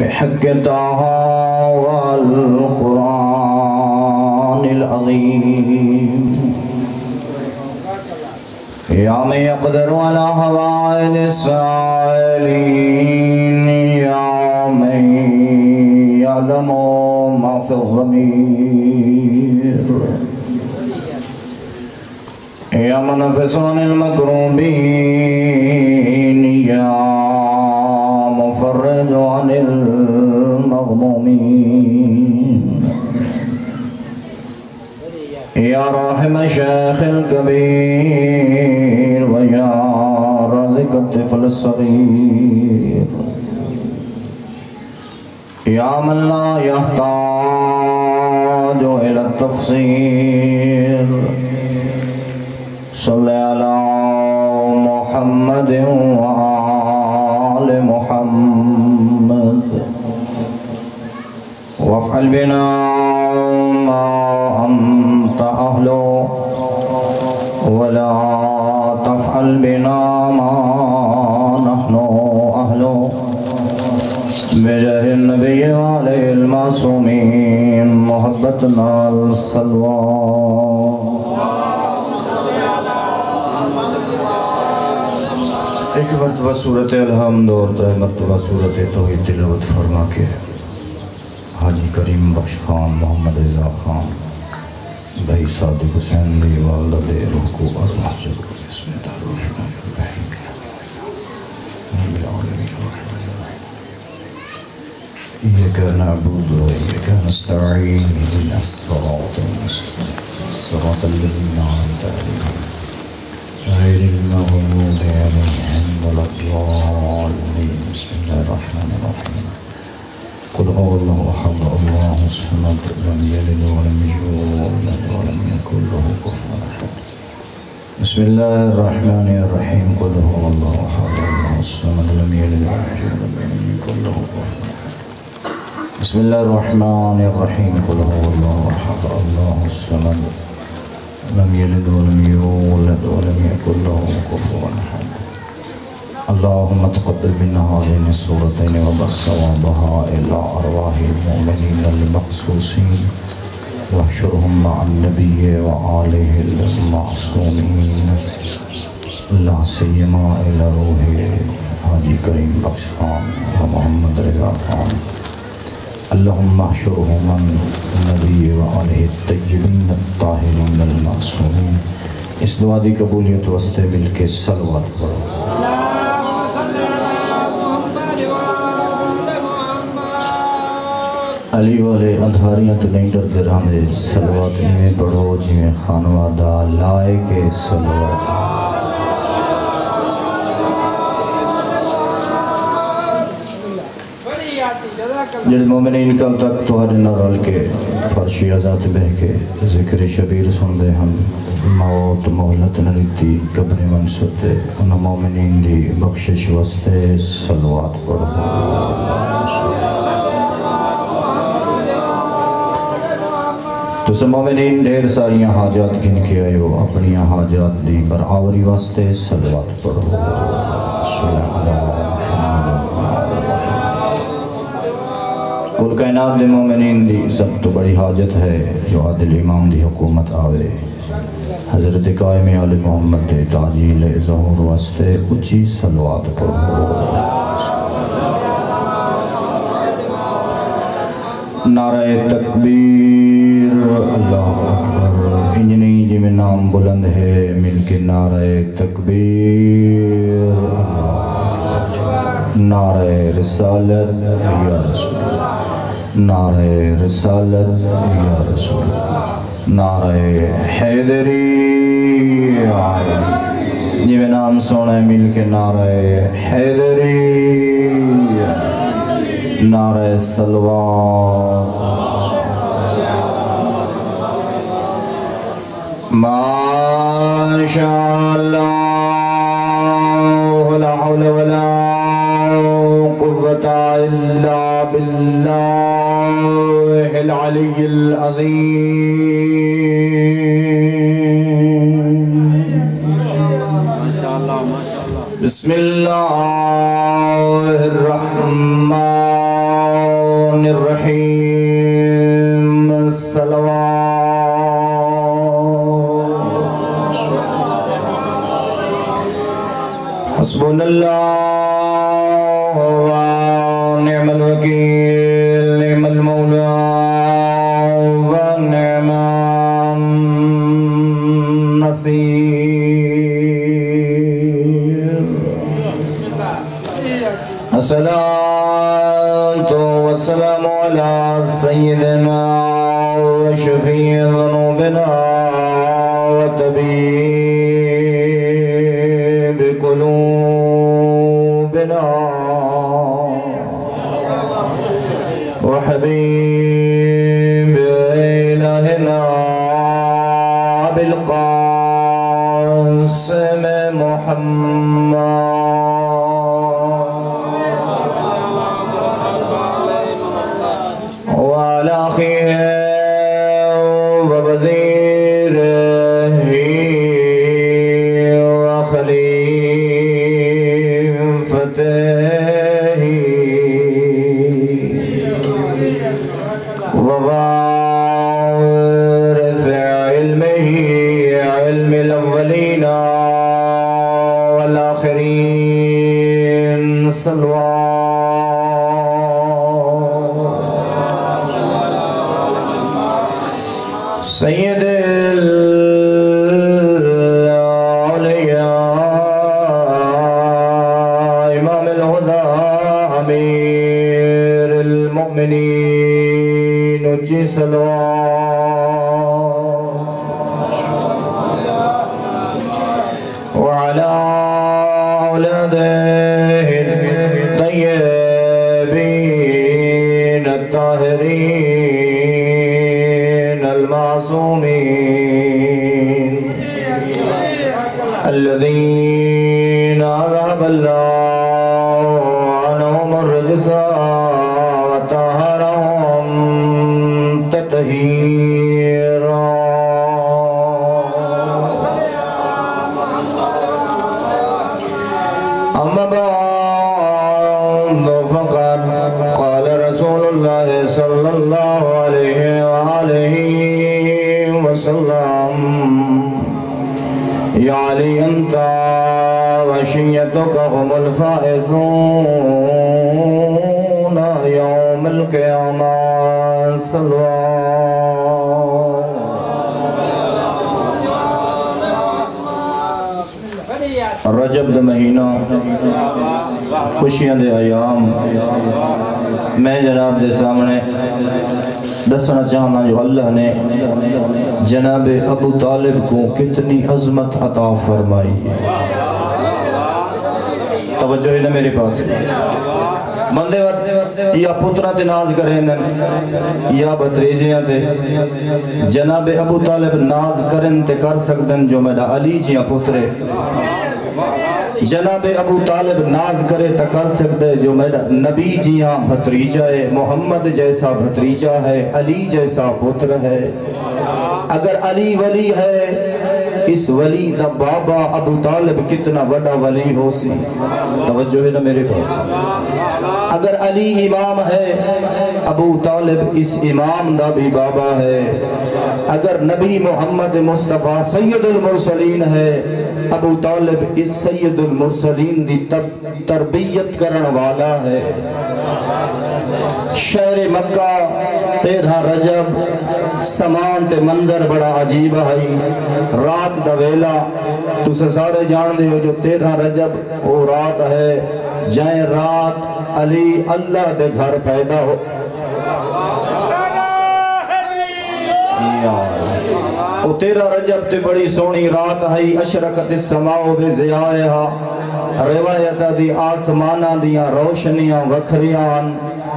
بحق طه والقرآن العظيم يا من يقدر على هوائج السائلين يا من يعلم ما في الضمير يا منفس عن المكروبين يا مفرج عن المغمومين يا راحم الشيخ الكبير ويا رازق الطفل الصغير يا من لا يحتاج إلى التفسير صل على محمد وآل محمد وافعل بنا ما أنت أهله ولا تفعل بنا ما نحن أهله بجاه النبي عليه المعصومين محبتنا الصلوات. ایک مرتبہ سورت الحمد اور ترہ مرتبہ سورت توحید تلاوت فرما کے حاجی کریم بخش خان محمد رضا خان بھائی صادق حسین دی والدہ دے روح کو ارواح جب بسم اللہ الرحمن الرحیم رب العالمین الرحمن الرحیم ایک نعبود و ایک نستعین اهدنا الصراط المستقیم صراط الذین انعمت علیہم غير المغضوب عليهم ولا الضالين بسم الله الرحمن الرحيم قل هو الله أحد الله الصمد لم يلد ولم يولد ولم يكن له كفوا أحد بسم الله الرحمن الرحيم قل هو الله أحد الله الصمد لم يلد ولم يولد ولم يكن له كفوا أحد بسم الله الرحمن الرحيم قل هو الله أحد الله الصمد لم يلد ولم يولد ولم يكن له كفوا أحد اللهم تقبل منا هذين السورتين وبث ثوابها إلى أرواح المؤمنين المخصوصين واحشرهم مع النبي وآله المعصومين لا سيما إلى روح حاجی کریم بخش خان ومحمد رضا خان اللهم احشرهم من النبي وآله الطيبين الطاهرين المعصومين. اس دعا دی قبولیت واسطے مل کے صلوات پڑھو. علی والے اندھاریاں تو نہیں ڈردے رہاندے صلوات میں پڑھو جی میں خانوادہ لائے کے صلوات. جل مومنین کل تک تہاڈے نال رل کے فرشی ازاد بہ کے ذکر شبیر سن دے ہم موت مہلت نہ دتی قبر منصور تے انہاں مومنین دی بخشش واسطے صلوات پڑھو. تو سب مومنین ڈھیر ساریاں حاجات گن کے آئے ہو اپنی حاجات دی برآوری واسطے صلوات پڑھو. کل کائنات دے مومنین دی سب تو بڑی حاجت ہے جو عادل امام دی حکومت آوے. حضرت قائم آل محمد دے تعجیل ظہور واسطے اچھی صلوات پڑھو. نعرہ تکبیر اللہ اکبر. انجنی جی میں نام بلند ہے مل کے نعرہ تکبیر اللہ اکبر. نعرہ رسالت یا رسول اللہ. نعرہ رسالت یا رسول اللہ. نعرہ حیدری آئلی جی میں نام سونا ہے مل کے نعرہ حیدری. نعرہ صلوات. ماشاءاللہ لا حول ولا قوة الا باللہ العلی العظیم. بسم اللہ الرحمن الرحيم الصلوات حسبنا الله ونعم الوكيل نعم المولى ونعم النصير الصلاة والسلام على سيدنا وشفيع ذنوبنا وطبيب قلوبنا وحبيب إلهنا أبي القاسم محمد وعلى أخيه ووزيره وخليفته ووارث علمه علم الأولين والآخرين سيد الأولياء إمام الهدى أمير المؤمنين وجه صلوات وعلى أولاده الطيبين الطاهرين المعصومين الذين أذهب الله عنهم الرجس وطهرهم تطهيرا أما بعد فقد قال رسول الله صلى الله عليه وآله وسلم يا علي أنت وشيتك هم الفائزون يوم القيامة صلوات رجب دا مہینہ خوشیاں دے ایام میں جناب دے سامنے دسنا چاہنا جو اللہ نے جناب ابو طالب کو کتنی عظمت عطا فرمائی توجہ ہے نا میرے پاس مندے وقت یا پترہ تے ناز کریں یا بتریجیاں تے جناب ابو طالب ناز کریں تے کر سکدن جو میرا علی جیاں پترے جناب ابو طالب ناز کرے تا کر سکتے جو میرا نبی جیاں بھتریجہ ہے محمد جیسا بھتریجہ ہے علی جیسا پتر ہے اگر علی ولی ہے اس ولی دا بابا ابو طالب کتنا بڑا ولی ہو سی توجہ ہے نا میرے پاس اگر علی امام ہے ابو طالب اس امام دا بھی بابا ہے اگر نبی محمد مصطفیٰ سید المرسلین ہے ابو طالب اس سید المرسلین دی تربیت کرن والا ہے شہر مکہ 13 رجب سامان تے منظر بڑا عجیب ہے رات دا ویلا تو سے سارے جان دے ہو جو 13 رجب وہ رات ہے جائیں رات علی اللہ دے گھر پیدا ہو او 13 رجب تے بڑی سونی رات ہے اشرقت السماء بضیائها روایت دی آسمانہ دیاں روشنیاں وکھریاں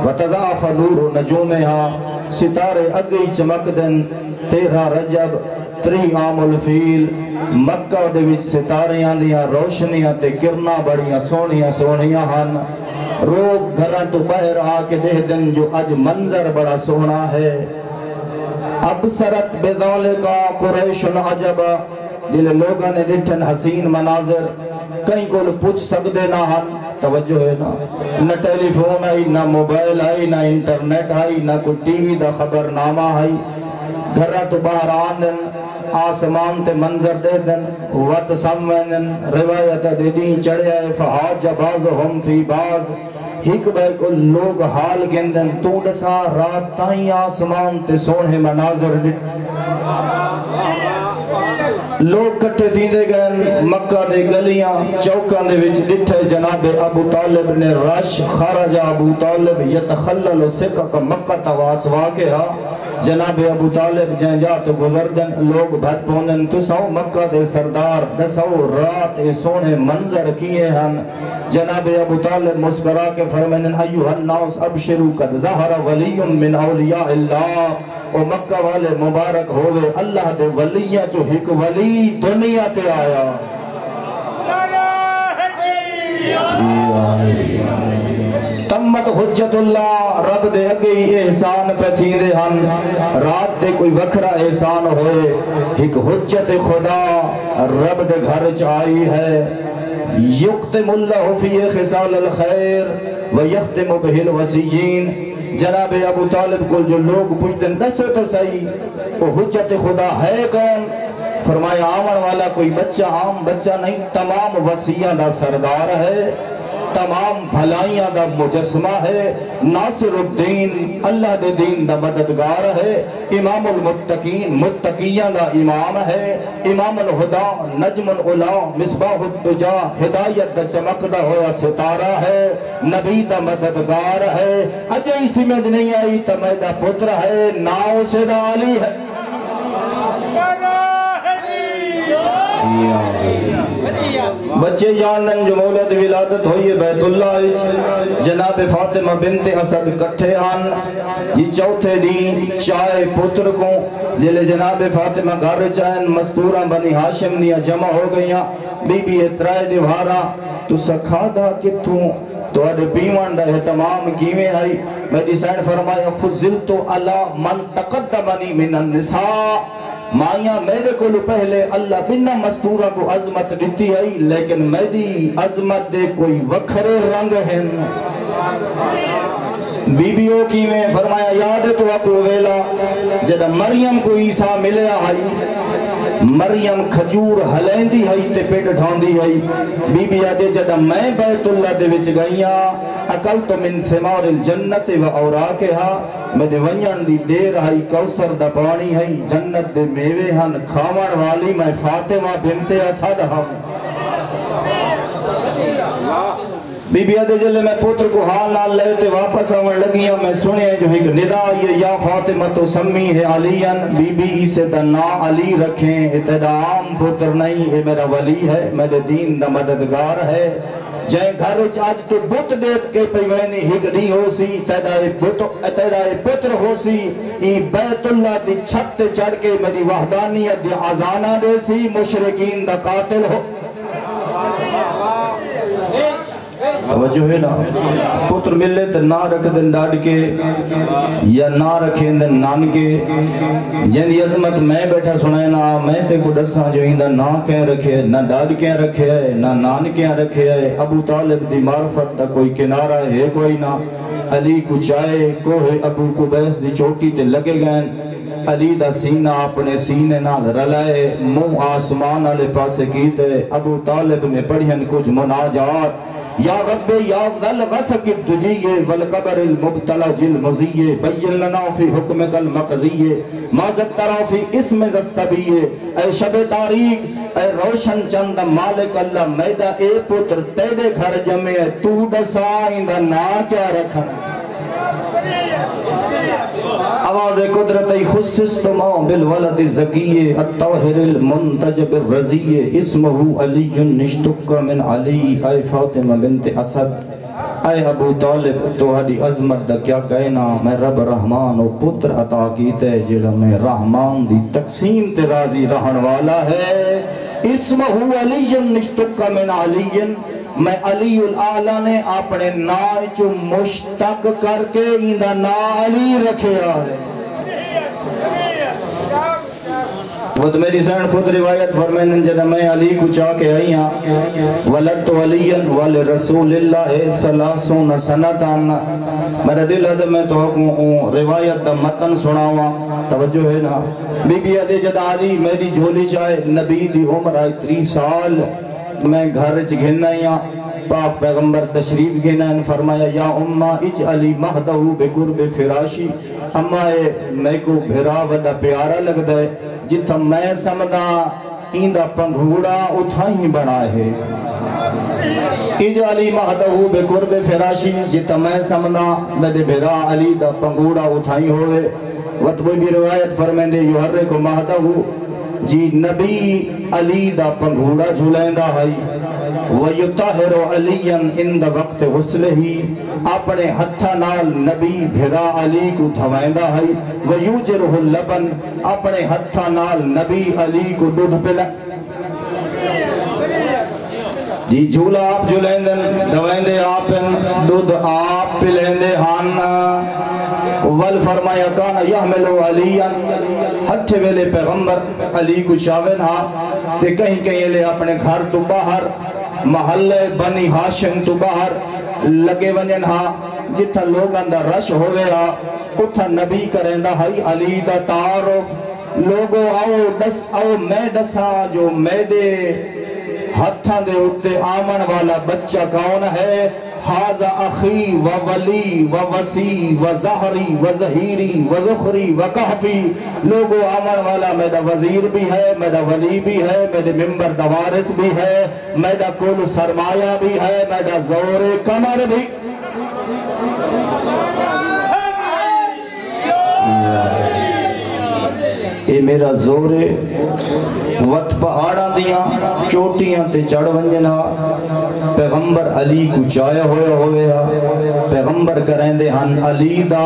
وتضاعف نور نجومها ستارے اگئی چمک دن 13 رجب 3 عام الفیل مکہ دے وچ ستاریاں دیاں روشنیاں تے کرنا بڑیاں سونیاں سونیاں ہن روگ گھراں تو باہر آ کے دے دن جو اج منظر بڑا سونا ہے ابصرت بذالکا قریش عجب دل لوگاں نے ڈٹھن حسین مناظر کہیں کو پوچھ سکدے نہ ہن توجہ ہے نا، نہ ٹیلی فون آئی، نہ موبائل آئی، نہ انٹرنیٹ آئی، نہ کوئی ٹی وی دا خبر نامہ آئی، گھرہ تو باہر آن دن آسمان تے منظر دے دن وط سموینن روایت دے دین چڑھے آئے فحاج بعضهم فی بعض ہک بے کو لوگ حال گندن تو ڈسا رات تائیں آسمان تے سونے مناظر دے لوگ کٹھے تھی دے گئے مکہ دے گلیاں چوکاں دے وچ ڈٹھے جناب ابو طالب نے رش خرج ابو طالب یتخلل سکہ کا مکہ تواس واقعہ جناب ابو طالب جہاں جا تو گزردن لوگ بھت پوندن تو سو مکہ دے سردار دسو رات سونے منظر کیے ہن جناب ابو طالب مسکرا کے فرمائن ایوہ الناس ابشرو قد ظہر ولی من اولیاء اللہ او مکہ والے مبارک ہوئے اللہ دے ولیہ جو ایک ولی دنیا تے آیا تمت حجت اللہ رب دے اگئی احسان پہ تھی دے ہن رات دے کوئی وکھرا احسان ہوئے ایک حجت خدا رب دے گھر چائی ہے یقتم اللہ فی خصال الخیر ویختم بہ الوسیین جناب ابو طالب کو جو لوگ پوچھتے دسو تو صحیح وہ حجت خدا ہے کون فرمایا آمن والا کوئی بچہ عام بچہ نہیں تمام وسیعہ دا سردار ہے تمام بھلائیاں دا مجسمہ ہے ناصر الدین اللہ دے دین دا مددگار ہے امام المتقین متقیاں دا امام ہے امام الہدا نجم العلا مصباح الدجا ہدایت دا چمکدہ ہویا ستارہ ہے نبی دا مددگار ہے اجائی سمجھ نہیں آئی تمیدہ پتر ہے ناؤ سے دا علی ہے بچے جانن جو مولد ولادت ہوئی بیت اللہ جناب فاطمہ بنت اسد کٹھے آن یہ چوتھے دی چائے پتر کو جلے جناب فاطمہ گھر چائن مستورہ بنی ہاشم نیا جمع ہو گئیاں بی بی اترائے دیوارا تو سکھا دا کتوں تو اڈے پیمان دا احتمام کیویں آئی میری سین فرمایا فضلتو اللہ من تقدمنی من النساء مائیاں میرے کو پہلے اللہ بنا مستورہ کو عظمت دیتی ہے لیکن میری عظمت دے کوئی وکھرے رنگ ہیں بی بیوں کی میں فرمایا یاد تو اکو ویلا جدہ مریم کو عیسیٰ ملے آئی مریم کھجور ہلیندی ہے تے پیٹ ڈھاندی ہے بی بی آدھے جدہ میں بیت اللہ دے وچ گئیاں اکل تو من سمار الجنت و اوراکہا میں دے ونجن دی دیر آئی کوثر دا پانی ہے جنت دے میوے ہن کھاون والی میں فاطمہ بنت اسد ہم بی بی آدھے جلے میں پتر کو حال نال لیتے واپس آون لگیاں میں سنے جو ایک ندا یہ یا فاطمہ تو سمی ہے علین بی بی سے دا نا علی رکھیں اتنا عام پتر نہیں ہے میرا ولی ہے میرے دین دا مددگار ہے جائیں گھر آج تو بت دیکھ کے پیوینی ہکڑی ہو سی تیدائے پتر ہو سی ای بیت اللہ دی چھت چڑھ کے میری وحدانیت دی آزانہ دے سی مشرقین دا قاتل ہو توجہ ہے نا پتر ملے تو نہ رکھ دن ڈاڑ کے یا نہ رکھیں دن نان کے جن دی عظمت میں بیٹھا سنائے نا میں تے کو ڈساں جو ہی دا نہ کہیں رکھے نہ ڈاڑ کہیں رکھے ہے نہ نان کہیں رکھے ہے ابو طالب دی معرفت دا کوئی کنارہ ہے کوئی نہ علی کو چائے کوہ ابو کو بیس دی چوٹی تے لگے گئے علی دا سینہ اپنے سینے نال رلائے منہ آسمان والے پاسے کیتے ابو طالب نے پڑھین کچھ مناجات یا رب یا ذل غسق الدجیے والقبر المبتلا جلمزیے بین لنا فی حکمک المقضیے مازد ترا فی اسم زسبیے اے شب تاریخ اے روشن چند مالک اللہ میدہ اے پتر تیرے گھر جمعے تو ڈسائیں دا نا کیا رکھنا آواز قدرتی خصصتما بالولد زکیے الطاہر المنتجب الرزیے اسمہ علی نشتک من علی اے فاطمہ بنت اسد اے ابو طالب تو ہڈی عظمت دا کیا کہنا میں رب رحمان و پتر عطا کیتے جڑا میں رحمان دی تقسیم تے راضی رہن والا ہے اسمہ علی نشتک من علی میں علی الاعلیٰ نے اپنے نائے جو مشتق کر کے اندہ نا علی رکھے آئے وہ تو میری ذہن خود روایت فرمائن جنہ میں علی کو چاہ کے آئی ہاں ولدت ولین ولرسول اللہ سلاسون سنتان میرا دل ہے میں تو روایت دا متن سناوا توجہ ہے نا بی بی ادے جدہ علی میری جھولی چاہے نبی دی عمر آئی 30 سال میں گھر گھننا یا پاک پیغمبر تشریف گھنا فرمایا یا امہ اجعلی مہدہو بقرب فراشی امہ میں کو بھرا وڈا پیارا لگ دے جتھا میں سمدھا ایندہ پنگھوڑا اتھائی بنا ہے اجعلی مہدہو بقرب فراشی جتھا میں سمدھا میرے بھرا علی دا پنگھوڑا اتھائی ہوئے وطبوئی بھی روایت فرمائن دے یحرک مہدہو جی نبی علی دا پنگھوڑا جھولائندہ ہائی وَيُطَهِرُ عَلِيًّا اِنْدَ وَقْتِ غُسْلِهِ اپنے ہتھا نال نبی بھرا علی کو دھوائندہ ہے وَيُوجِرُهُ اللَّبَنْ اپنے ہتھا نال نبی علی کو دودھ پلا جی جھولا آپ جھولائندن دھوائندے آپن دودھ آپ پلائندے ہان ول فرمایا کانا یحملو علیاں ہتھے ویلے پیغمبر علی کو شاون ہاں تے کہیں کہیں لے اپنے گھر تو باہر محلے بنی ہاشم تو باہر لگے ونجن ہاں جتھا لوگ اندر رش ہوئے ہاں اتھا نبی کرندہ ہائی علی دا تعارف لوگو آؤ میں دساں جو میدے ہتھاں دے اتے آمن والا بچہ کون ہے حاضا اخی و ولی و وسی و زہری و زہیری و زخری و کحفی لوگو آمن والا میرا وزیر بھی ہے میرا ولی بھی ہے میرے ممبر دوارس بھی ہے میرا کل سرمایہ بھی ہے میرا زور کمر بھی اے میرا زور وقت پہاڑا دیاں چوٹیاں تے چڑھ ونجنا پیغمبر علی کو چاہے ہوئے پیغمبر کریں دے ہن علی دا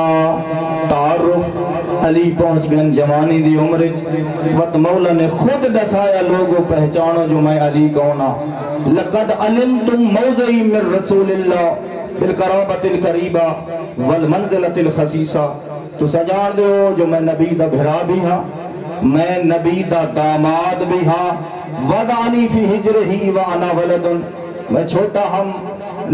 تعارف علی پہنچ گن جوانی دی عمرچ وقت مولا نے خود دسایا لوگوں پہچانو جو میں علی کونا لقد علمتم موضعی من رسول اللہ بالقرابت القریبہ والمنزلت الخصیصہ تو سجان دے ہو جو میں نبی دا بھرا بھی ہاں میں نبی دا داماد بھی ہاں وَدَعَنِي فِي حِجْرِهِ وَأَنَا وَلَدٌ میں چھوٹا ہم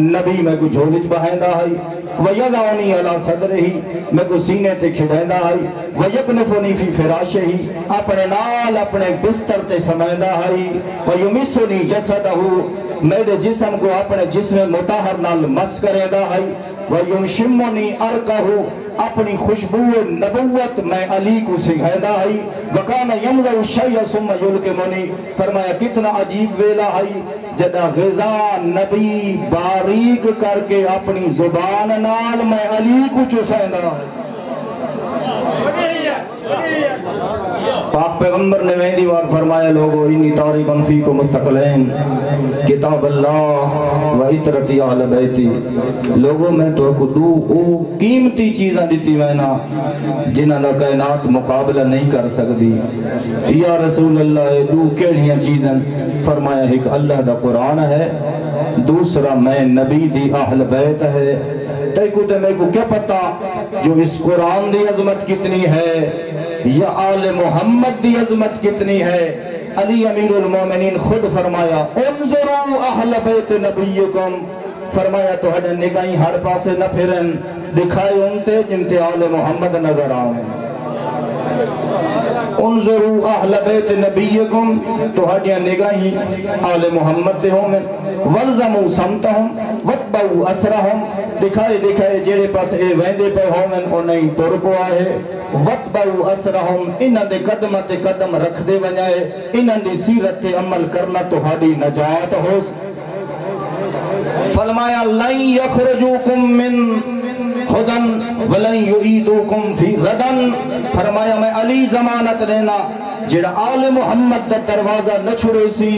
نبی میں کو جھولج بہندہ ہائی وَيَدَعُنِي عَلَى صَدْرِهِ میں کو سینے تے کھڑیندہ ہائی وَيَقْنِفُنِي فِي فِرَاشِهِ اپنے نال اپنے بستر تے سمیندہ ہائی وَيُمِسُنِي جَسَدَهُ میرے جسم کو اپنے جسم متحر نال مس کریندہ ہائی وَيُمْشِمُنِي أَرْقَهُ اپنی خوشبو نبوت میں علی کو سکھائدہ ہائی وَقَانَ يَمْزَوْ شَيَّ سُمَّ يُلْقِمُنِي فرمایا کتنا عجیب ویلا ہائی جدہ غذا نبی باریک کر کے اپنی زبان نال میں علی کو چسائدہ ہے پاک پیغمبر نے ویندی وار فرمایا لوگو انی تاریباً فیکم الثقلین کتاب اللہ و عطرتی اہل بیتی لوگوں میں تو کو دو قیمتی چیزاں دیتی وینا جنہاں دا کائنات مقابلہ نہیں کر سکتی یا رسول اللہ دو کیڑیاں چیزاں فرمایا ایک اللہ دا قرآن ہے دوسرا میں نبی دی اہل بیت ہے تیکو تے میں کو کیا پتا جو اس قرآن دی عظمت کتنی ہے یا آل محمد دی عظمت کتنی ہے علی امیر المومنین خود فرمایا انظروا اہل بیت نبیکم فرمایا تو ہڈے نگاہیں ہر پاسے نہ پھرن دکھائے انتے جنتے آل محمد نظر آؤں انظروا اہل بیت نبیکم تو ہڈے نگاہیں آل محمد دے ہوں والزموا سمتہم واتبعوا اسرہم دکھائے جیرے پاس اے ویندے پہ ہوں انہیں ٹور پو آئے واتبعوا اسرہم انہاں دے قدم رکھ دے ونجائے انہاں دی سیرت عمل کرنا تو ہاڈی نجات ہو فرمایا لن یخرجوکم من خدن ولن یعیدوکم فی ردن فرمایا میں علی ضمانت دینا جڑا آل محمد دا دروازہ نہ چھڑے سی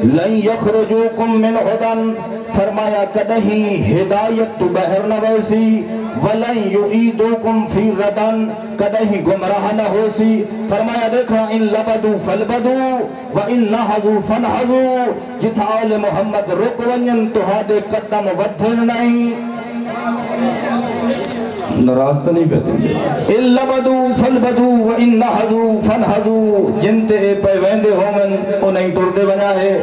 لن یخرجوکم من خدن فرمایا کدہی ہدایت تو بہر نہ ویسی ولن یعیدوکم فی ردن کدہی گمراہ نہ ہو سی فرمایا دیکھنا ان لبدو فلبدو و ان نحضو فنحضو جتھا آل محمد رک ونجن تو ہادے قدم ودھن نہیں ناراض تو نہیں پہتے اللبدو فالبدو وَإِن نَحَزُو فَنْحَزُو جنتے پہ ویندے ہومن انہیں ٹردے بنا ہے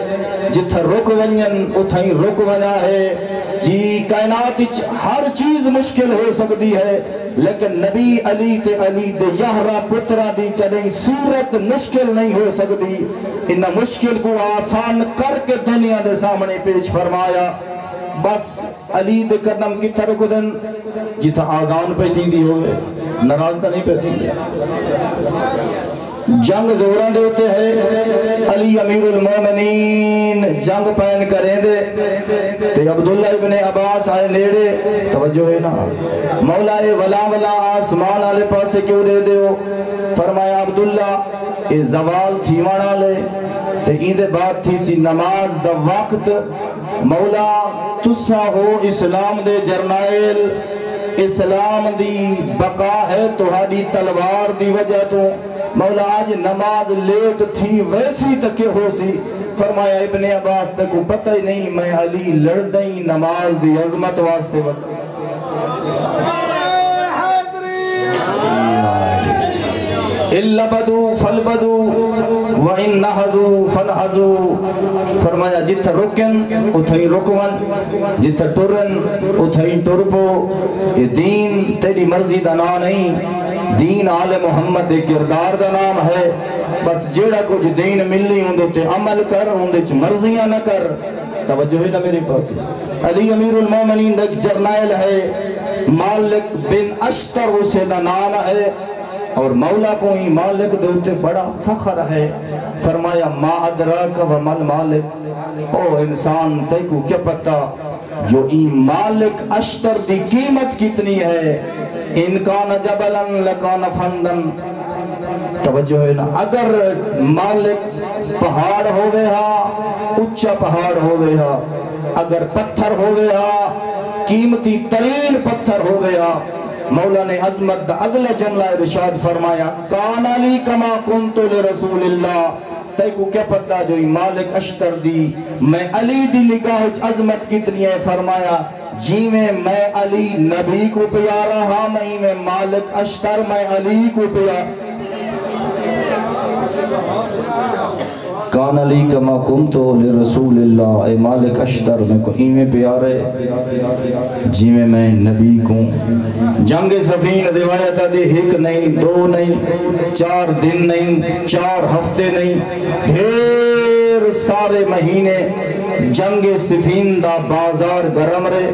جتھا رک ونین اتھائیں رک بنا ہے جی کائنات ہر چیز مشکل ہو سکتی ہے لیکن نبی علی دے یہرہ پترہ دی کدیں صورت مشکل نہیں ہو سکتی انہا مشکل کو آسان کر کے دنیا دے سامنے پیش فرمایا بس علی دے قدم کی ترک دن جتا آزان پہ تھی ہوئے ناراض تو نہیں پہ تھی جنگ زوران دے ہوتے ہیں علی امیر المومنین جنگ پہن کریں دے تے عبداللہ ابن عباس آئے نیڑے توجہ ہے نا مولا ولا آسمان آلے پاسے کیوں دے دے ہو فرمایا عبداللہ اے زوال تھی وانا لے تے ایندے بعد تھی سی نماز دا وقت مولا تسا ہو اسلام دے جرنائل اسلام دی بقا ہے تہاڈی تلوار دی وجہ تو مولا آج نماز لیٹ تھی ویسی تک ہو سی فرمایا ابن عباس تک کو پتہ ہی نہیں میں علی لڑدیں نماز دی عظمت واسطے اللبدو فالبدو وَإِن نَحَزُو فَنْحَزُو فرمایا جتھا رکن اتھائی رکون جتھا ٹرن اتھائی ٹرپو یہ دین تیری مرضی دا نام نہیں دین آل محمد دے کردار دا نام ہے بس جیڑا کچھ دین ملی ہوندے تے عمل کر ہوندے چھ مرضیاں نہ کر توجہ ہے نا میرے پاس علی امیر المومنین ایک جرنائل ہے مالک بن اشتر اسے دا نام ہے اور مولا کو ہی مالک دوتے بڑا فخر ہے فرمایا ما ادراک و مل مالک او انسان تے کو کیا پتا جو ای مالک اشتر دی قیمت کتنی ہے ان کان جبلن لکان فندن توجہ ہے نا اگر مالک پہاڑ ہوئے ہا اچھا پہاڑ ہوئے ہا اگر پتھر ہوئے ہا قیمتی ترین پتھر ہوئے ہا مولا نے عظمت دا اگلا جملہ ارشاد فرمایا کان علی کما کنتو لرسول اللہ تے کو کیا پتہ جو مالک اشتر دی میں علی دی نگاہ عظمت کتنی ہے فرمایا جی میں علی نبی کو پیارا ہاں میں مالک اشتر میں علی کو پیارا کان علی کما کنتو لرسول اللہ اے مالک اشتر میں کو ایمیں پیارے جی میں نبی کو جنگ سفین روایت دے ایک نہیں دو نہیں 4 دن نہیں 4 ہفتے نہیں ڈھیر سارے مہینے جنگ سفین دا بازار گرم رے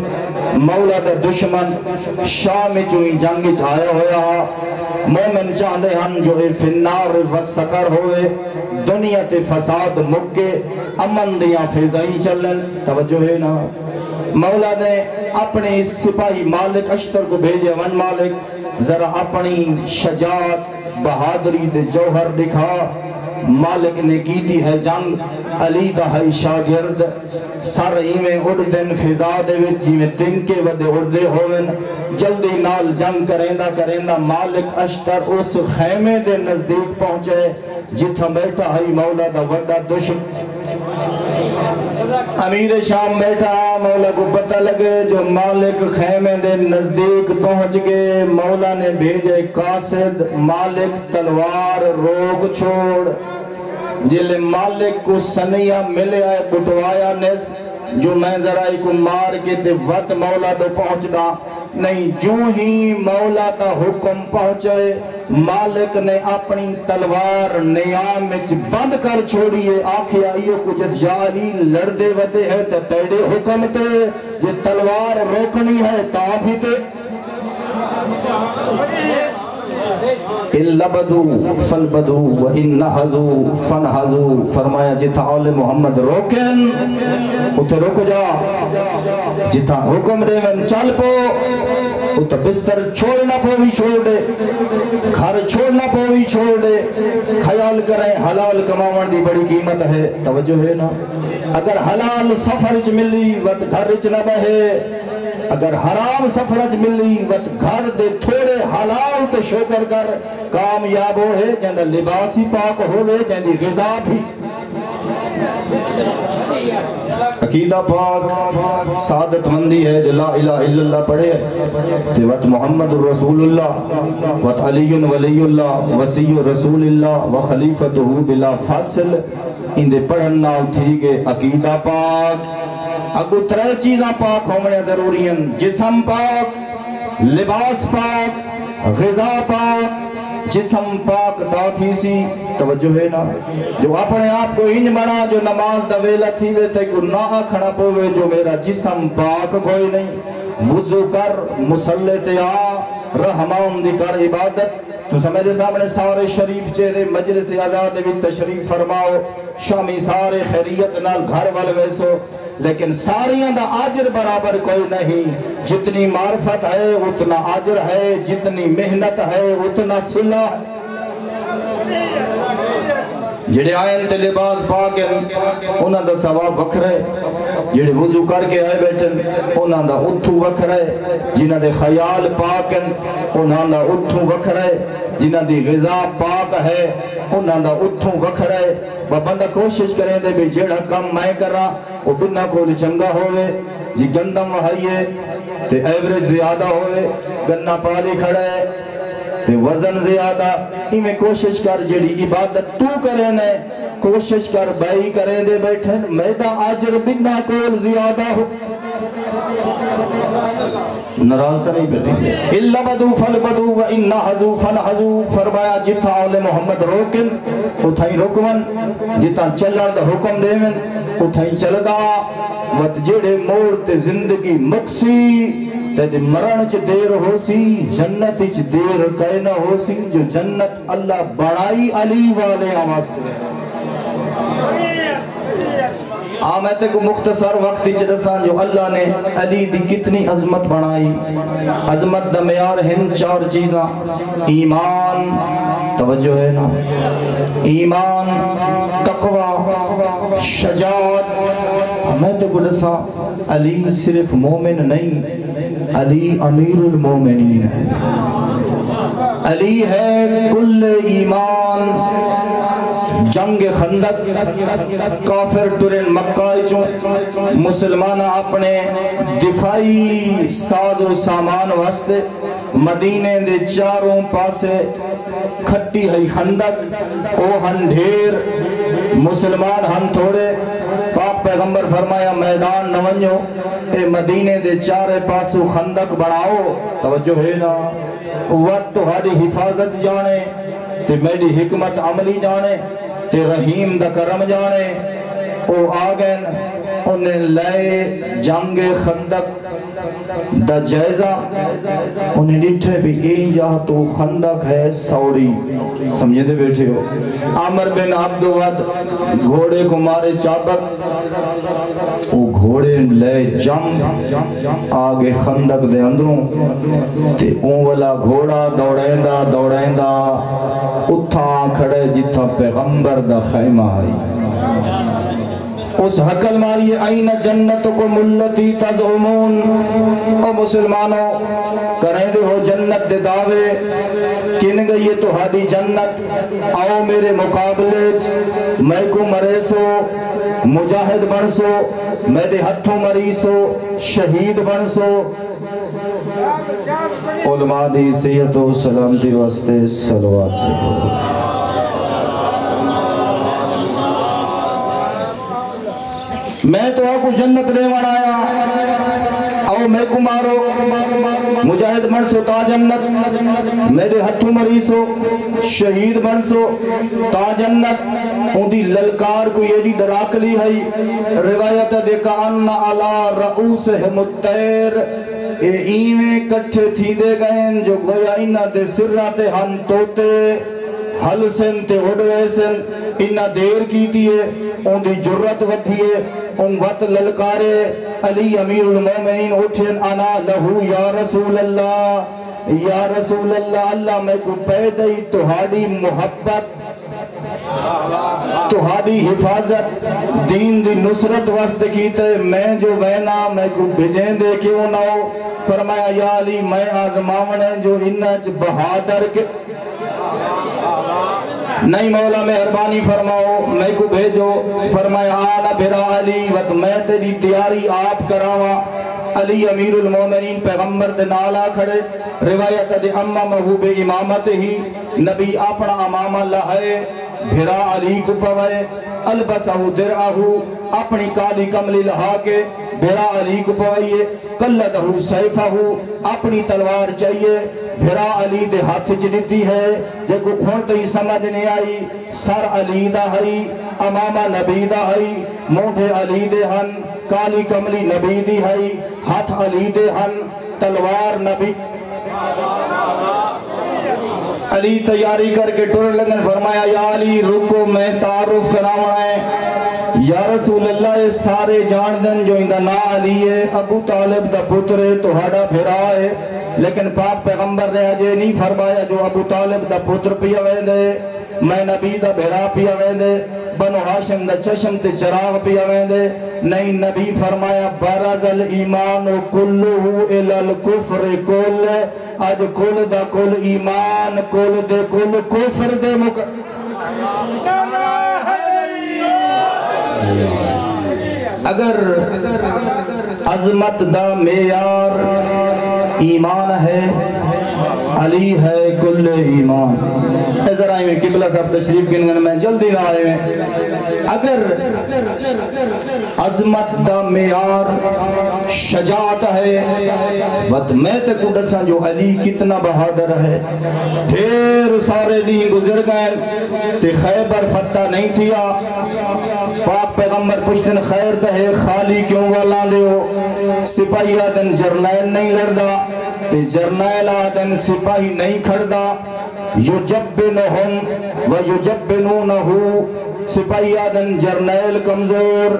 مولا دا دشمن شام چوئی جنگ چھایا ہویا مومن چاندے ہن جو اے فنار وسکر ہوئے دنیا تے فساد مکے امن دیاں فضائی چلن توجہ ہے نا مولا نے اپنے اس سپاہی مالک اشتر کو بھیجے ون مالک ذرا اپنی شجاعت بہادری دے جوہر دکھا مالک نے کی دی ہے جنگ علی دا ہے شاگرد سر ایمیں اڑدن فضا دے وچ جی میں تنکے ودے اڑدے ہوئن جلدی نال جنگ کریندہ مالک اشتر اس خیمے دے نزدیک پہنچے جتھا بیٹھا ہے مولا دا وڈا دشمن امیر شام بیٹھا مولا کو پتہ لگے جو مالک خیمے دے نزدیک پہنچ گئے مولا نے بھیجے قاصد مالک تلوار روک چھوڑ جلے مالک کو سنیہ ملے آئے بٹوایا نس جو میں ذرا کو مار کے دے وقت مولا دو پہنچنا نہیں جو ہی مولا تا حکم پہنچے مالک نے اپنی تلوار نیام میں بند کر چھوڑیے آنکھیں آئیے کو جس جالی لڑدے ودے ہے تے تیڑے حکم تے یہ تلوار روکنی ہے تا بھی تے اللبدو فالبدو وَإِن نَحَزُو فَنْحَزُو فرمایا جتا آل محمد روکن اتھے رک جا جتا حکم دے من چل پو اتھے بستر چھوڑنا پوی چھوڑ دے گھر چھوڑنا پوی چھوڑ دے خیال کریں حلال کماون دی بڑی قیمت ہے توجہ ہے نا اگر حلال سفرج ملی وقت گھرج نہ بہے اگر حرام سفرج ملی وقت گھر دے تھوڑے حلال تے شکر کر کامیاب ہوئے جہاں لباسی پاک ہوئے جہاں غذا بھی عقیدہ پاک سعادت مندی ہے جو لا الہ الا اللہ پڑھے تے وقت محمد رسول اللہ وقت علی ولی اللہ وسیع رسول اللہ و خلیفتہ بلا فاصل اندے پڑھن نال تھی گے عقیدہ پاک. اگو ترے چیزاں پاک ہونے ضروری ہیں: جسم پاک، لباس پاک، غذا پاک. جسم پاک دا تھی سی توجہ ہے نا، جو اپنے آپ کو انج بنا جو نماز دا ویلا تھی وے تے کو نہ آکھنا پوے جو میرا جسم پاک کوئی نہیں. وضو کر، مصلی تے آ، رحمان دی کر عبادت. تو میرے سامنے سارے شریف چہرے مجلس آزاد بھی تشریف فرماؤ، شامی سارے خیریت نال گھر وال ویسو، لیکن ساریاں دا آجر برابر کوئی نہیں. جتنی معرفت ہے اتنا آجر ہے، جتنی محنت ہے اتنا صلہ ہے. جڑے آئین تے لباس پاکن انہاں دا ثواب وکھرا ہے، جڑے وضو کر کے آئے بیٹھن انہاں دا اتھو وکھرا ہے، جنہاں دے خیال پاکن انہاں دا اتھو وکھرا ہے، جنہاں دی غذا پاک ہے انہاں دا اتھو وکھرا ہے. وہ بندہ کوشش کریں دے بھی جڑا کم میں کر رہا وہ بنا کو چنگا ہوئے. جی گندم وہائیے تے ایوریج زیادہ ہوئے، گنہ پالی کھڑا ہے تے وزن زیادہ. میں کوشش کر جڑی عبادت تو کرے نے کوشش کر بائی کریں دے بیٹھن میڈا آجر بنا کول زیادہ ہو. ناراض تا نہیں پہنے اللہ بدو فل بدو و انہا حضو فن حضو. فرمایا جتا اول محمد روکن اتھائی رکون، جتا چلن دا حکم دے من اتھائی چلدا. وقت جڑے موڑ تے زندگی مقصی تے مرن چ دیر ہو سی، جنت چ دیر کہنا ہو سی. جو جنت اللہ بڑائی علی والے آواستے آمدے کو مختصر وقت چرسان جو اللہ نے علی دی کتنی عظمت بنائی. عظمت دا معیار ہیں چار چیزاں: ایمان، توجہ ہے نا، ایمان، تقوی، شجاعت. میں تو بلسا علی صرف مومن نہیں، علی امیر المومنین ہے. علی ہے کل ایمان. جنگ خندق کافر ٹرین مکہ چوں مسلمانہ اپنے دفاعی ساز و سامان واسطے مدینے دے چاروں پاسے کھٹی ہے خندق. او ہن ڈھیر مسلمان ہن تھوڑے. پاک پیغمبر فرمایا میدان نہ ونجو، اے مدینے دے چارے پاسو خندق بڑھاؤ. توجہ ہے نا، وقت تہاڈی حفاظت جانے تے میری حکمت عملی جانے تے رحیم دا کرم جانے. او آگن انہیں لائے جنگ خندق دا جائزہ. انہیں ڈٹھے بھی این جہاں تو خندق ہے سوڑی. سمجھے دے بیٹھے ہو. عمر بن عبدود گھوڑے کو مارے چابک، او گھوڑے لے جم آگے خندق دے اندروں تے اون والا گھوڑا دوڑیندا اتھا کھڑے جتھا پیغمبر دا خیمہ آئی. اس حقل ماری این جنتکم اللتی تزعمون. او مسلمانوں کریں دے ہو جنت دے دعوے کن گئی ہے تہاڈی جنت. آؤ میرے مقابلے میں کو مرے سو مجاہد بن سو، میرے ہتھوں مری سو شہید بن سو. علماء دی حیثیت و سلامتی واسطے صلوات سے بولو. میں تو آپ کو جنت لے آیا، آؤ میں کو مارو مجاہد بن سو تا جنت، میرے ہتھوں مری سو شہید بن سو تا جنت. ان دی للکار کو یہ دی ڈراکلی ہے. روایت دے کان علی رؤوسہم الطیر. اے ایویں کٹھے تھی دے گئیں جو گویا انہ دے سراتے ہن توتے حل سن تے اڑوے سن. انہ دیر کی دیئے ان دی جرت ودھیے ان وقت للکارے. علی امیر المومنین اٹھیں انا لہو یا رسول اللہ یا رسول اللہ. اللہ میں کو پیدائی تہاڈی محبت تہاڈی حفاظت دین دی نصرت واسطے کیتے. میں جو وینا میں کو بھجیں دے کیوں نہ ہو. فرمایا یا علی میں آزماونے جو انج بہادر کے نہیں مولا مہربانی فرماؤ میں کو بھیجو فرمایا آنا بھرا علی وقت میں تیری تیاری آپ کراواں علی امیر المومنین پیغمبر دے نالا کھڑے روایت دے اما محبوب امامت ہی نبی اپنا امامہ لہائے بھرا علی کو پوائے البسہو درعہو اپنی کالی کملی لہا کے بھرا علی کو پوائیے قلدہو سیفہو اپنی تلوار چاہیے بھرا علی دے ہاتھ چڑتی ہے جے کو کھونتے ہی سمجھ نہیں آئی سر علی دا ہی امامہ نبی دا ہی موڈے علی دے ہن کالی کملی نبی دی ہی ہاتھ علی دے ہن تلوار نبی علی تیاری کر کے ٹور لگن فرمایا یا علی رکو میں تعارف کراؤں ہے یا رسول اللہ سارے جاندن جو اندہ نا علی ہے ابو طالب دا پتر ہے تو ہڑا بھرا ہے لیکن پاک پیغمبر نے اجے نہیں فرمایا جو ابو طالب دا پتر پیا ویندے میں نبی دا بھرا پیا ویندے بنو ہاشم دا چشم تے چراغ پیا ویندے نہیں نبی فرمایا برز الایمان کلہو الی الکفر کل آج کل دا کل ایمان کل دے کل کفر دے اگر عظمت دا معیار ایمان ہے علی ہے کل ایمان ذرا میں قبلہ صاحب تشریف گنگن میں جلدی نہ آئے ہیں اگر عظمت دا معیار شجاعت ہے وقت میں تک ڈساں جو علی کتنا بہادر ہے ڈھیر سارے دن گزر گئے تے خیبر فتح نہیں تھیا پاک پیغمبر پوچھتن خیر تہے خالی کیوں والان دے ہو سپاہی آدن جرنیل نہیں لڑدا تے جرنیل آدن سپاہی نہیں کھڑدا یجبنہم و یجبنونہو سپاہی آدن جرنیل کمزور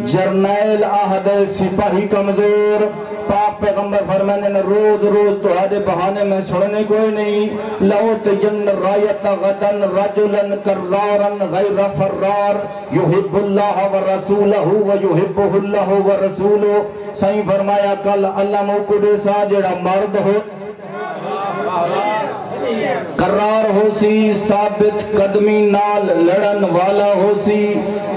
جرنیل آہد سپاہی کمزور پاک پیغمبر فرمائنے روز روز تو آدھے بہانے میں سننے کوئی نہیں لو تجن رایت غدن رجلا کرارا غیر فرار یحب اللہ و رسولہ و یحبہ اللہ و رسولہ سائیں فرمایا کل اللہ موکڑے سا جڑا مرد ہو قرار ہو سی ثابت قدمی نال لڑن والا ہو سی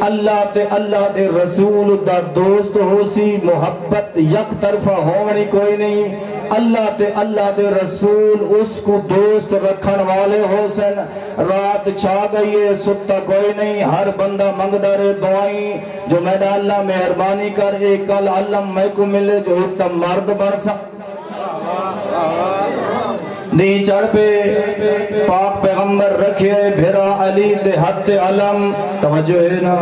اللہ دے رسول دا دوست ہو سی محبت یک طرفہ ہونی کوئی نہیں اللہ دے رسول اس کو دوست رکھن والے ہو سن رات چھا گئیے ستا کوئی نہیں ہر بندہ منگدہ رے دعائیں جو میڈا اللہ مہربانی کر ایک کل اللہ میں کو ملے جو ایک تا مرد بڑھ سا دی چڑھ پہ پاک پیغمبر رکھے بھرا علی دے حد علم توجہ ہے نا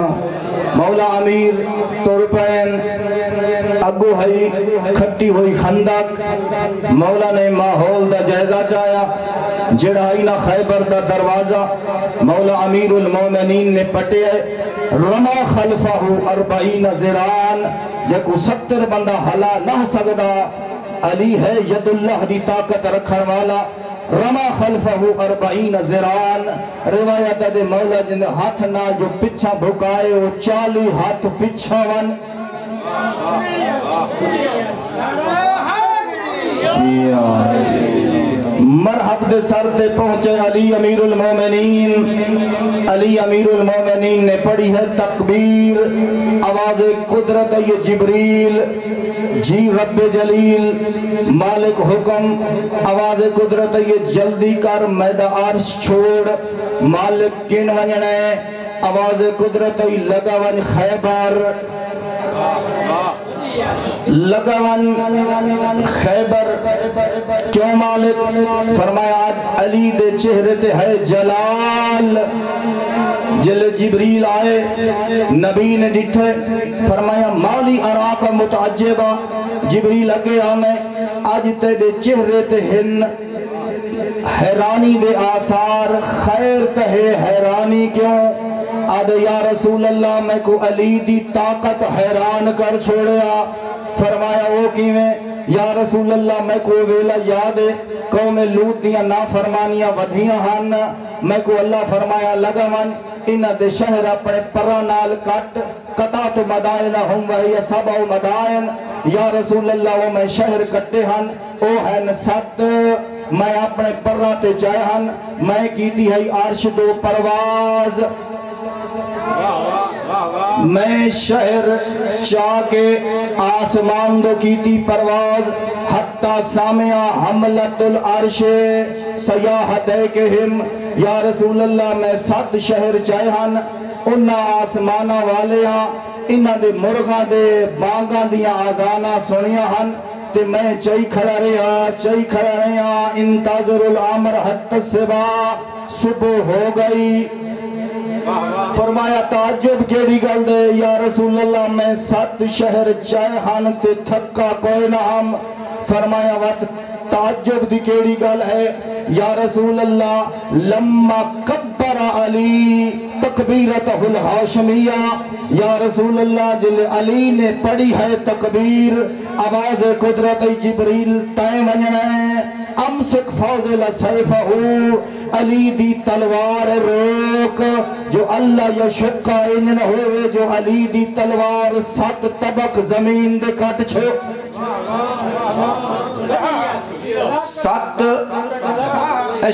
مولا امیر ترپین اگو ہی کھٹی ہوئی خندق مولا نے ماحول دا جائزہ چایا جڑا ہی نا خیبر دا دروازہ مولا امیر المومنین نے پٹے رما خلفہ 40 زران جے کو 70 بندہ ہلا نہ سکدا علی ہے ید اللہ دی طاقت رکھن والا رما خلفہ 40 زران روایت دے مولا جن ہاتھ نہ جو پچھا بھکائے وہ 40 ہاتھ پچھا ون مرحب دے سر تے پہنچے علی امیر المومنین نے پڑھی ہے تکبیر آواز قدرت یہ جبریل جی رب جلیل مالک حکم آواز قدرت یہ جلدی کر میدہ عرش چھوڑ مالک کن ونجنے آواز قدرت یہ لگون خیبر لگون خیبر کیوں مالک فرمایا آج علی دے چہرے تے ہے جلال جل جبریل آئے نبی نے ڈٹھے فرمایا مالی اراک متعجبہ جبریل اگے آنے آج تے دے چہرے تے ہن حیرانی دے آثار خیر تے حیرانی کیوں آدھے یا رسول اللہ میں کو علی دی طاقت حیران کر چھوڑیا فرمایا وہ کیویں یا رسول اللہ میں کو ویلا یادے قوم لوت دیاں نافرمانیاں ودھیاں ہن میں کو اللہ فرمایا لگون انہ دے شہر اپنے پرانال کٹ قطعت مدائنہم وہی 7 مدائن یا رسول اللہ وہ میں شہر کٹے ہن او ہن 7 میں اپنے پرہ تے چاہن میں کیتی ہے عرش دو پرواز میں شہر چاہ کے آسمان دو کیتی پرواز حتی سامعہ حملت العرش سیاحت کے ہم یا رسول اللہ میں 7 شہر چاہن انہا آسمانہ والے ہاں انہا دے مرغاں دے بانگاں دیاں آزانہ سنیاں ہن تے میں چاہی کھڑا رہا انتظر العمر حتی الصبح صبح ہو گئی فرمایا تعجب کیڑی گل دے یا رسول اللہ میں 7 شہر چاہن تے تھکا کوئی نہ ہم فرمایا وقت تعجب دی کیڑی گل ہے یا رسول اللہ لما کبر علی تکبیرتہ الہاشمیہ یا رسول اللہ جل علی نے پڑھی ہے تکبیر آواز قدرت جبریل تائیں ونجنے امسک فاضل سیفہ علی دی تلوار روک جو اللہ یا شکا انجن ہوئے جو علی دی تلوار 7 طبق زمین دے کٹ چھو 7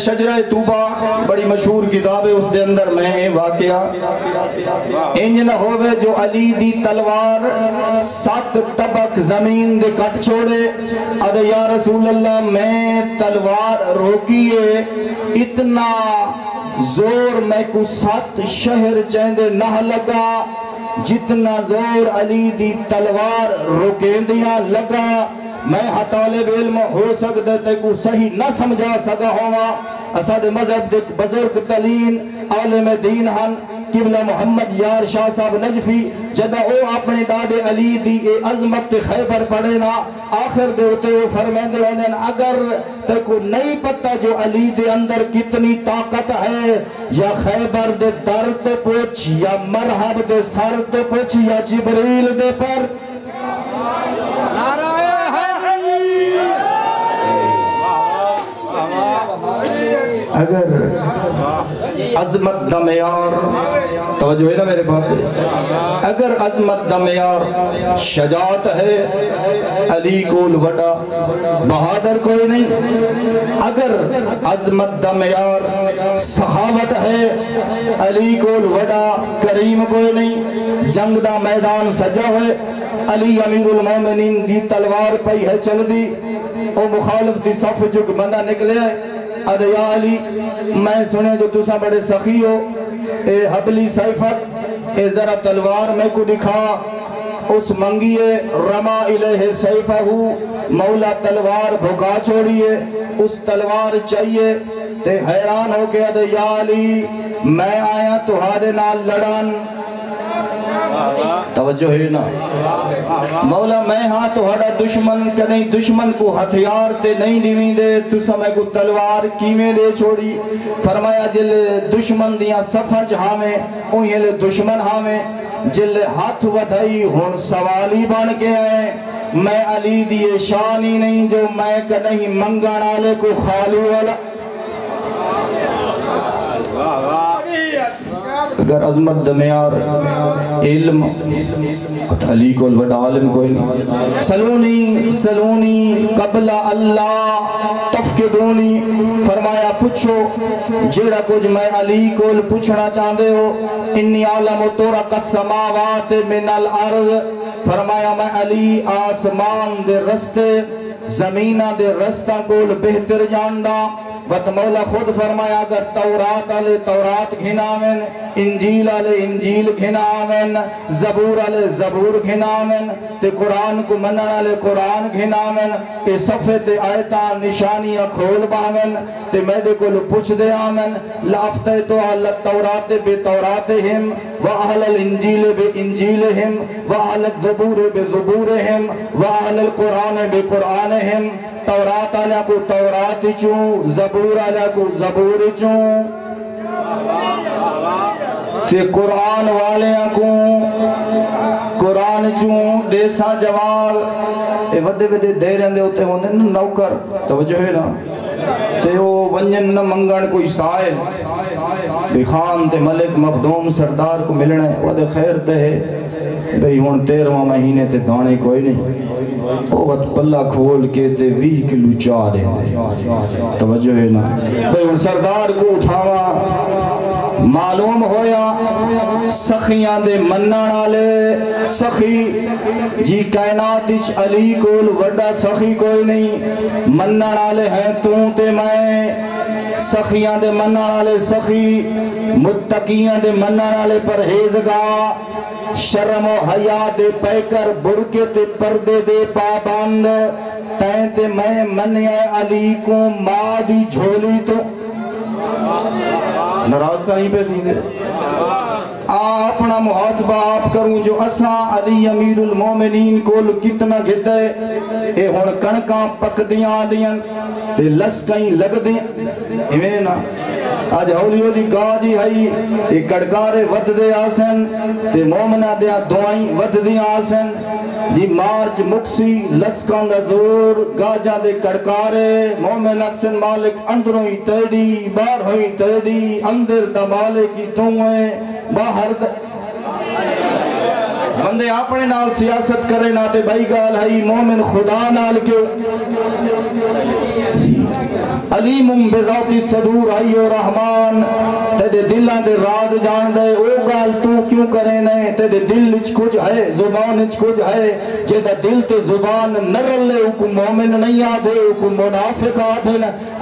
شجرہ توبہ بڑی مشہور کتاب ہے اس دے اندر میں واقعہ انجن ہوئے جو علی دی تلوار 7 طبق زمین دے کٹ چھوڑے ادھے یا رسول اللہ میں تلوار روکیے اتنا زور میں کو 7 شہر چیندے نہ لگا جتنا زور علی دی تلوار روکیں دیا لگا میں طالب علم ہو سکتے تے کو صحیح نہ سمجھا سکا ہوا اساد مذہب دے بزرگ تلین عالم دین ہن قبلہ محمد یار شاہ صاحب نجفی جدہ او اپنے داد علی دی اے عظمت خیبر پڑھے نا آخر دے ہوتے وہ فرمیندے ہونے اگر تے کو نہیں پتہ جو علی دے اندر کتنی طاقت ہے یا خیبر دے در تو پوچھ یا مرحب دے سر تو پوچھ یا جبریل دے پر اگر عظمت دا معیار توجہ ہے نا میرے پاس اگر عظمت دا معیار شجاعت ہے علی کول وڈا بہادر کوئی نہیں اگر عظمت دا معیار سخاوت ہے علی کول وڈا کریم کوئی نہیں جنگ دا میدان سجا ہے علی امیر المومنین دی تلوار پئی ہے چل دی او مخالف دی صف جو بندہ نکلے ادھے یا علی میں سنے جو تسا بڑے سخی ہو اے حبلی سیفت اے ذرا تلوار میں کو دکھا اس منگیے رما الہ سیفہ مولا تلوار بھگا چھوڑیے اس تلوار چاہیے تے حیران ہو کے ادھے یا علی میں آیا تہارے نال لڑان توجہ ہے نا مولا میں ہاں تہاڑا دشمن کہ نہیں دشمن کو ہتھیار تے نہیں دیویں دے تو سمے کو تلوار کیمیں دے چھوڑی فرمایا جل دشمن دیاں صفحہ ہامیں انہیں لے دشمن ہامیں جل ہاتھ ودھائی ہون سوالی بن کے آئے میں علی دیے شانی نہیں جو میں کہ نہیں منگان آلے کو خالو والا اگر عظمت دمیار علم علی کو الوڈا عالم کوئی نہیں سلونی قبل اللہ تفقدونی فرمایا پچھو جیڑا کچھ میں علی کو پوچھنا چاہتے ہو انی عالم تورک السماوات من الارض فرمایا میں علی آسمان دے رستے زمینہ دے رستہ کو بہتر جاندہ وقت مولا خود فرمایا اگر تورات آلے تورات گھناوین انجیل آلے انجیل گھناوین زبور آلے زبور گھناوین تے قرآن کو منن آلے قرآن گھناوین اے صفحے تے آیتاں نشانیاں کھول باوین تے میدے کو پوچھ دے آمین لافتے تو آلہ تورات بے توراتہم وآہل الانجیل بے انجیلہم وآہل الزبور بے زبورہم وآہل القرآن بے قرآنہم تورات آلہ کو تورات چوں زبور آلہ کو زبور چوں تے قرآن والے کو قرآن چوں دیسا جواب اے وڈے وڈے دے رہندے ہوتے ہوندے نوکر توجہ ہے نا تے وہ ونجن نہ منگن کوئی سائل بے خان تے ملک مخدوم سردار کو ملنے ودے خیر تے بھئی ہون 13واں مہینے تے دانے کوئی نہیں او وقت پلہ کھول کے تے 20 کلو چاہ دے دے توجہ ہے نا بھئی ان سردار کو اٹھاوا معلوم ہویا سخیاں دے منن والے سخی جی کائنات اچ علی کول وڈا سخی کوئی نہیں منن والے ہیں تو تے میں سخیاں دے منن والے سخی متقیاں دے منن والے پرہیزگار شرم و حیا دے پیکر برکے تے پردے دے پابند تین تے میں منیا علی کو ماں دی جھولی تو ناراض تا نہیں پہ دیدے اپنا محاسبہ آپ کروں جو اساں علی امیر المومنین کول کتنا گھدے اے ہون کنکاں پک دیاں دیاں تے لسکائیں لگ دیاں ایویں نا آج ہولی ہولی گاجی ہائی تے کڑکارے ود دے آسن تے مومنہ دیا دعائیں ود دیا آسن جی مارچ مکسی لسکان دا زور گاجاں دے کڑکارے مومن اکسن مالک اندروں ہی تیڑی باہر ہوئی تیڑی اندر دا مالک کی دعائیں باہر دا بندے اپنے نال سیاست کرے نا تے بھائی گال ہائی مومن خدا نال کیوں جی علیم بذاتی صدور آئیو رحمان تیرے دلان دے راز جان دے او گال تو کیوں کرے نہیں تیرے دل اچ کچھ ہے زبان اچ کچھ ہے جیدہ دل تے زبان نرل لے او کو مومن نہیں آدھے او کو منافق آدھے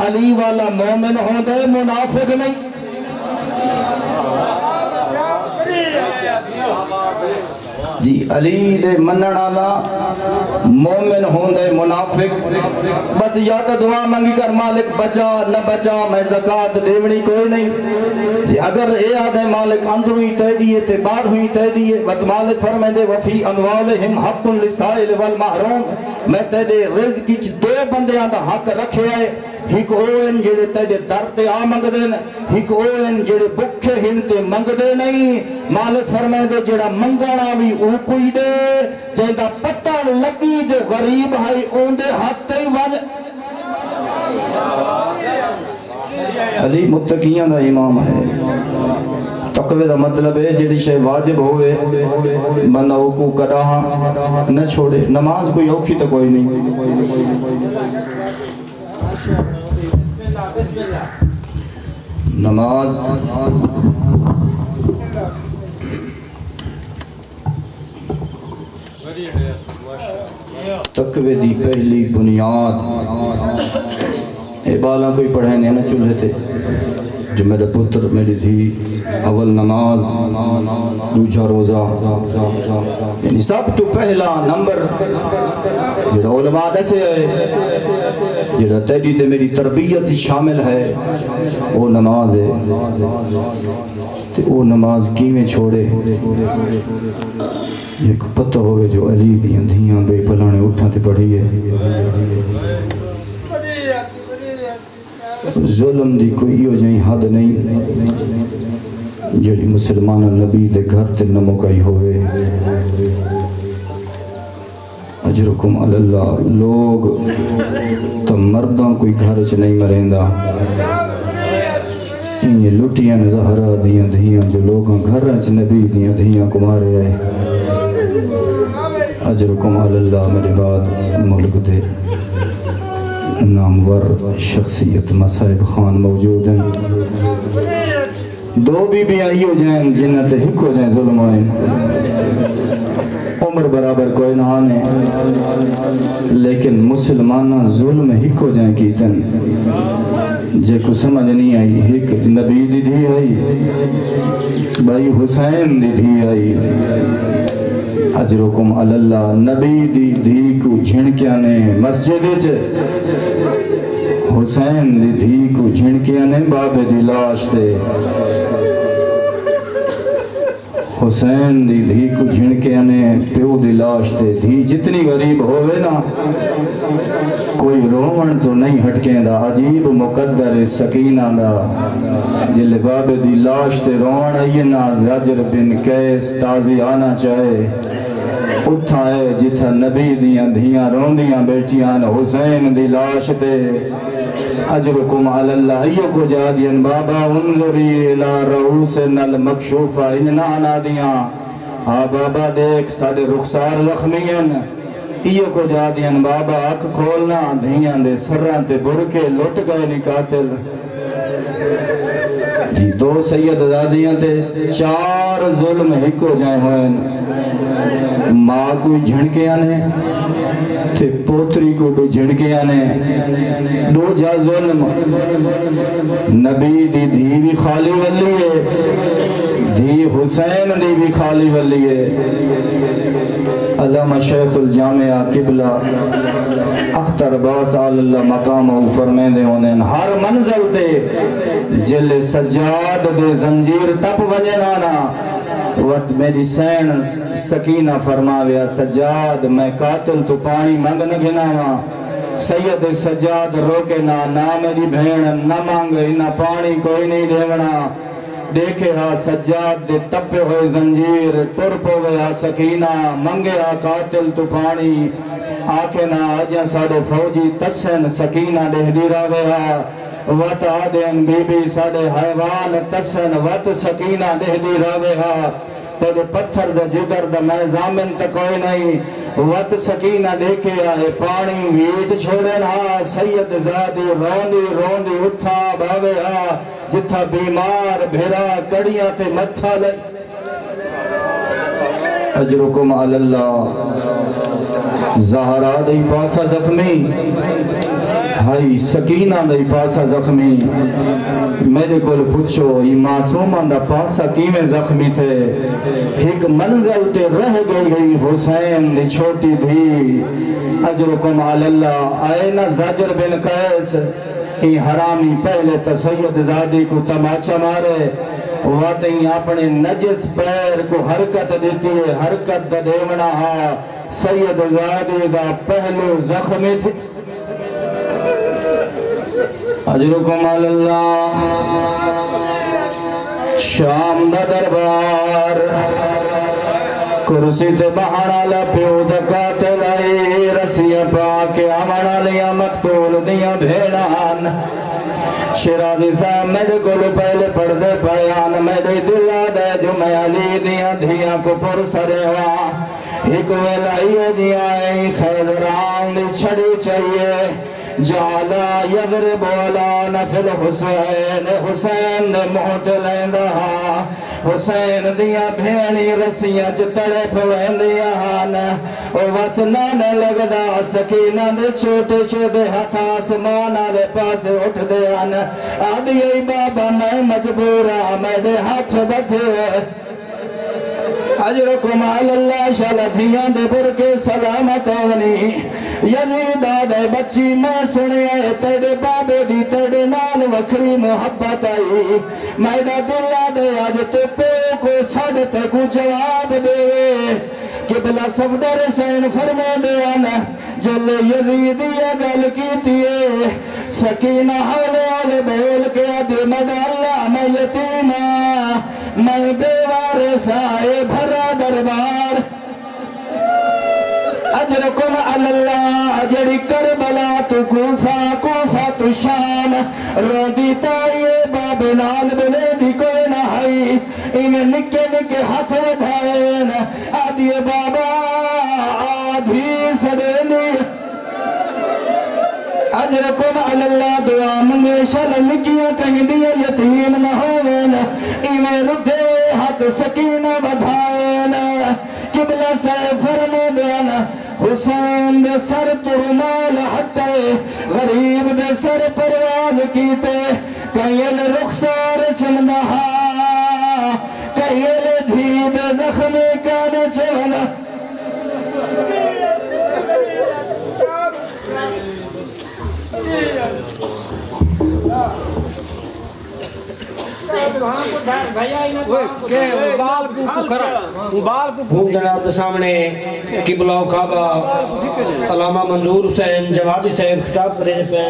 علی والا مومن ہوں دے منافق نہیں جی علی دے منن والا مومن ہوندے منافق بس یا تو دعا منگی کر مالک بچا نہ بچا میں زکاة دیونی کوئی نہیں جی اگر اے آدھے مالک اندر ہوئی تہ دیئے تے باہر ہوئی تہ دیئے وقت مالک فرمائے دے وفی انوالہم حق للسائل والمحروم میں تے دے رزق کی دو بندیاں دا حق رکھے آئے ہک اوین جڑے تیڑے در تے آ منگ دے ہک اوین جڑے بکھے ہن تے منگ دے نہیں مالک فرمائے دے جڑا منگانا بھی او کوئی دے جیدہ پتہ لگی جو غریب ہے اون دے حق تے وجہ علی متقیاں دا امام ہے تقوی دا مطلب ہے جڑی شے واجب ہوئے بندہ او کو کڑاہاں نہ چھوڑے نماز کوئی اوکھی تو کوئی نہیں نماز تقوی دی پہلی بنیاد اے بالا کوئی پڑھائیں نہ چلے تھے جو میرے پتر میری دھی اول نماز دوجہ روزہ یعنی سب تو پہلا نمبر جڑا علماء دسے ہے جڑا تیری تے میری تربیت شامل ہے وہ نماز ہے تے وہ نماز کیویں چھوڑے ایک پتہ ہوئے جو علی دیاں دھیاں بے پلانے اٹھاں تے پڑھی ہے ظلم دی کوئی ہو جائیں حد نہیں جڑی مسلمان نبی دے گھر تے نموکائی ہوئے اجرکم اللہ لوگ تو مردوں کوئی گھر چ نہیں مریندا انہیں لٹیاں زہرا دیاں دھیاں جو لوگاں گھر چ نبی دیاں دھیاں کو مارے آئے اجرکم اللہ میرے بعد ملک دے نامور شخصیت مصائب خان موجود ہیں دو بی بی آئی ہو جائیں جنت ہک ہو جائیں ظلم آئیں عمر برابر کوئی نہ آنے لیکن مسلمانہ ظلم ہک ہو جائیں کیتن جے کو سمجھ نہیں آئی ہک نبی دی دھی آئی بھائی حسین دی دھی آئی اجرکم اللہ نبی دی دھی کو جھنکیاں نے مسجد حسین دی دھی کو جھنکیاں نے باب دی لاش تے حسین دی دھی کو جھنکیاں نے پیو دی لاش تے دھی جتنی غریب ہوئے نا کوئی رومن تو نہیں ہٹکیں دا عجیب مقدر سکینہ دا جل باب دی لاش تے رومن اینا زجر بن کیس تازی آنا چاہے اٹھائے جتھا نبی دیاں دھیاں روندیاں بیٹیاں حسین دی لاش تے اجرکم علی اللہ ایو کو جا دین بابا انظری الى رؤوسن المکشوفہ اننا آنا دیاں بابا دیکھ ساڑے رخسار زخمین ایو کو جا دیاں بابا اک کھولنا دھیاں دے سران تے برکے لٹ گئے نہیں قاتل جی دو سید دادیاں تے 4 ظلم ہکو جائے ہوئے ماں کوئی جھنکے آنے تے پوتری کو بھی جھنکے آنے دو جا ظلم نبی دی دھی بھی خالی ولی ہے دھی حسین دی بھی خالی ولی ہے علامہ شیخ الجامعہ قبلہ اختر عباس اللہ مقام و فرمین دے ہونے ہر منزل تے جل سجاد دے زنجیر تپ وجنانا وقت میری سین سکینہ فرماویا سجاد میں قاتل تو پانی منگ نہ گھناوا سید سجاد روکے نہ میری بھین نہ مانگ نہ پانی کوئی نہیں دیونا دیکھے ہا سجاد دے تپے ہوئے زنجیر ٹر پوے ہا سکینہ منگے ہا قاتل تو پانی آکے نا آجا ساڑے فوجی تسن سکینہ دے دیرا ویا وط آدین بی بی ساڑے حیوان تسن وط سکینہ دے دیرا ویا تیرے پتھر دے جگر دے میں زامن تکوئی نہیں وط سکینہ دیکھے آئے پانی ویٹ چھوڑے نا سید زادی روندی روندی اٹھا باوے ہا جتھا بیمار بھیرا کڑیاں تے متھا لے اجرکم اللہ زہرا دئی پاسا زخمی ہائی سکینہ دئی پاسا زخمی میرے کول پوچھو یہ معصومان دا پاسا کیویں زخمی تھے ایک منزل تے رہ گئی حسین دی چھوٹی دھی اجرکم اللہ آئے نا زاجر بن قیس یہ حرامی پہلے تسید زادی کو تماچا مارے واتیں اپنے نجس پیر کو حرکت دیتی ہے حرکت دا دیونا ہا سید زادی دا پہلو زخمی تھی اجرکم اللہ شام دا دربار کرسی تے بہانا لپیو دکاتے لائی رسیاں پاکے آمانا لیا مقتول دیا بھیڑان شیرازی صاحب میرے کولو پہلے پڑھ دے بیان میرے دلہ دے جو میں علی دیا دھیاں کو پر سرے ہوا ایک ویلائی جی آئیں خیزران دی چھڑی چاہیے جالا یضرب علا نفل حسین حسین نے موت لیندہا حسین دیا بھینی رسیاں چتڑے پویندیا ہانا وسنانے لگدا سکینہ دے چھوٹے چھوٹے ہتھ آسمانہ دے پاس اٹھ دے آنا آدھی ای بابا میں مجبورا میں دے ہاتھ بٹھے اجرکم اللہ شلدھیاں دے برکے سلامت ہونی یزید آدھے بچی میں سنے تیڑے بابے دی تیڑے نال وکری محبت آئی میڈا دل آدھے آج تے پو کو سڑتے کو جواب دے قبلہ صفدر حسین فرما دے آنا جل یزیدیہ گل کیتی ہے سکینہ حولے آلے بول کے آدھے میڈا اللہ میں یتیمہ میں بیوار سائے بھرا دربار اجرکم اللہ جڑی کربلا تو کوفہ تو شام روندی تائیے باب نال بلے دی کوئی نہائی انہیں نکے نکے ہاتھ ودھائین آدھیے بابا آدھی سڑینی اجرکم اللہ دعا منگے شل نکیاں کہیں دیا یتیم نہ ہوئین انہیں ردھے ہاتھ سکینہ ودھائین قبلہ سے فرمو دینا حسین دے سر ترمال ہٹے غریب دے سر پرواز کیتے کئیل رخصار چمدہا کئیل دھیب زخمی کانے چمدہ جناب سامنے قبلہ و کعبہ علامہ منظور حسین جوادی صاحب خطاب کرے پہ